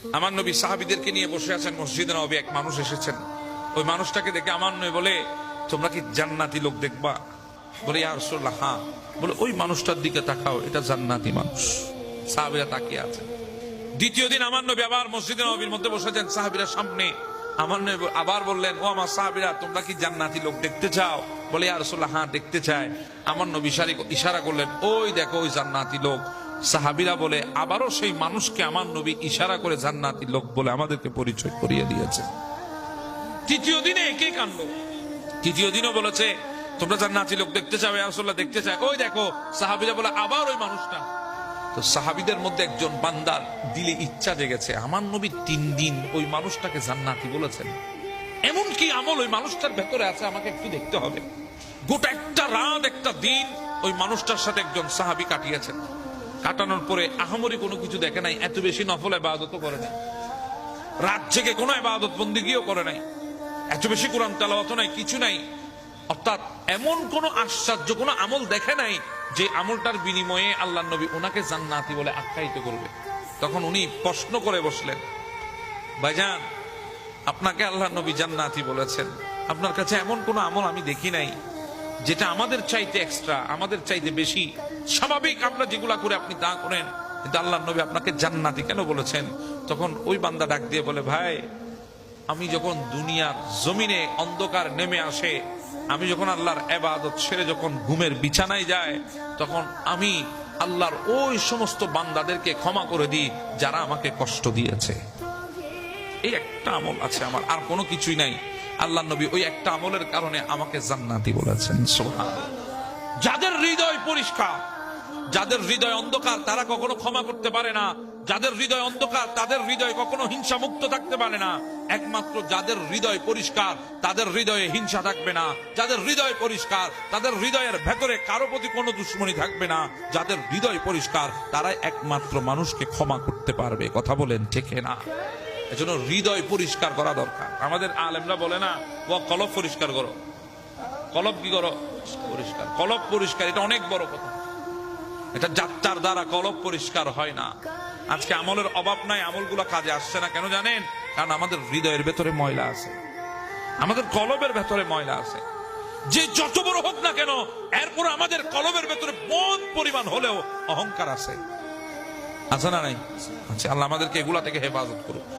আমার নবী সাহাবীদেরকে নিয়ে বসে আছেন মসজিদে নববী। এক মানুষ এসেছেন, ওই মানুষটাকে দেখে আমার নবী বলে, তোমরা কি জান্নাতি লোক দেখবা? বলে, ইয়া রাসূলুল্লাহ হ্যাঁ। বলে, ওই মানুষটার দিকে তাকাও, এটা জান্নাতি মানুষ। সাহাবীরা তাকিয়ে আছেন। দ্বিতীয় দিন আমার নবী আবার মসজিদে নববীর মধ্যে বসেছেন, সাহাবীরা সামনে। আমার নবী আবার বললেন, ও আমার সাহাবীরা, তোমরা কি জান্নাতি লোক দেখতে চাও? বলে, ইয়া রাসূলুল্লাহ হ্যাঁ দেখতে চাই। আমার নবী ইশারা করলেন, ওই দেখো ওই জান্নাতি লোক। সাহাবীরা বলে, আবারও সেই মানুষকে আমার নবী ইশারা করে জান্নাতি লোক বলে আমাদেরকে পরিচয় করিয়ে দিয়েছে। তৃতীয় দিনে একই কাণ্ড। তৃতীয় দিনও বলেছে, তোমরা জান্নাতি লোক দেখতে চাও? ইয়া রাসূলুল্লাহ দেখতে চাই। ওই দেখো। সাহাবীরা বলে, আবার ওই মানুষটা। তো সাহাবীদের মধ্যে একজন বান্দার দিলে ইচ্ছা জেগেছে, আমার নবী 3 দিন ওই মানুষটাকে জান্নাতি বলেছেন, এমন কি আমল ওই মানুষটার ভেতরে আছে, আমাকে একটু দেখতে হবে। গোটা একটা রাত একটা দিন ওই মানুষটার সাথে একজন সাহাবী কাটিয়েছেন। কাটানোর পরে আহামরি কোনো কিছু দেখে নাই, এত বেশি নফল ইবাদতও করে নাই, রাত জেগে কোনো ইবাদত বন্দেগীও করে নাই, এত বেশি কোরআন তেলাওয়াত নাই, কিছু নাই। অর্থাৎ এমন কোন আশ্চর্য কোন আমল দেখে নাই যে আমলটার বিনিময়ে আল্লাহ নবী ওনাকে জান্নাতি বলে আখ্যায়িত করবে। তখন উনি প্রশ্ন করে বসলেন, ভাইজান, আপনাকে আল্লাহ নবী জান্নাতি বলেছেন, আপনার কাছে এমন কোন আমল আমি দেখি নাই যেটা আমাদের চাইতে এক্সট্রা, আমাদের চাইতে বেশি। স্বাভাবিক আমরা যেগুলা করে আপনি তা করেন, কিন্তু আল্লাহ নবী আপনাকে জান্নাতি কেন বলেছেন? তখন ওই বান্দা ডাক দিয়ে বলে, ভাই, আমি যখন দুনিয়ার জমিনে অন্ধকার নেমে আসে, আমি যখন আল্লাহর ইবাদত ছেড়ে যখন ঘুমের বিছানায় যায়, তখন আমি আল্লাহর ওই সমস্ত বান্দাদেরকে ক্ষমা করে দিই যারা আমাকে কষ্ট দিয়েছে। এই একটা আমল আছে আমার, আর কোনো কিছুই নাই। আল্লাহ নবী ওই একটা আমলের কারণে আমাকে জান্নাতি বলেছেন। সুবহানাল্লাহ। যাদের হৃদয় পরিষ্কার, যাদের হৃদয় অন্ধকার, তারা কখনো ক্ষমা করতে পারে না। যাদের হৃদয় অন্ধকার, তাদের হৃদয় কখনো হিংসা মুক্ত থাকতে পারে না। একমাত্র যাদের হৃদয় পরিষ্কার, তাদের হৃদয়ে হিংসা থাকবে না। যাদের হৃদয় পরিষ্কার, তাদের হৃদয়ের ভেতরে কারো প্রতি কোনো দুশ্মনী থাকবে না। যাদের হৃদয় পরিষ্কার, তারাই একমাত্র মানুষকে ক্ষমা করতে পারবে। কথা বলেন ঠিক না? এজন্য হৃদয় পরিষ্কার করা দরকার। আমাদের আলেমরা বলে না, ও কলব পরিষ্কার করো। কলব কি করো? পরিষ্কার। কলব পরিষ্কার, এটা অনেক বড় কথা। এটা যাত্রার দ্বারা কলব পরিষ্কার হয় না। আজকে আমলের অভাব নাই, আমলগুলো কাজে আসছে না। কেন জানেন? কারণ আমাদের হৃদয়ের ভেতরে ময়লা আছে, আমাদের কলবের ভেতরে ময়লা আছে। যে যত বড় হোক না কেন, এরপর আমাদের কলবের ভেতরে বহুত পরিমাণ হলেও অহংকার আছে। আছে না নাই? আচ্ছা, আল্লাহ আমাদেরকে এগুলা থেকে হেফাজত করুন।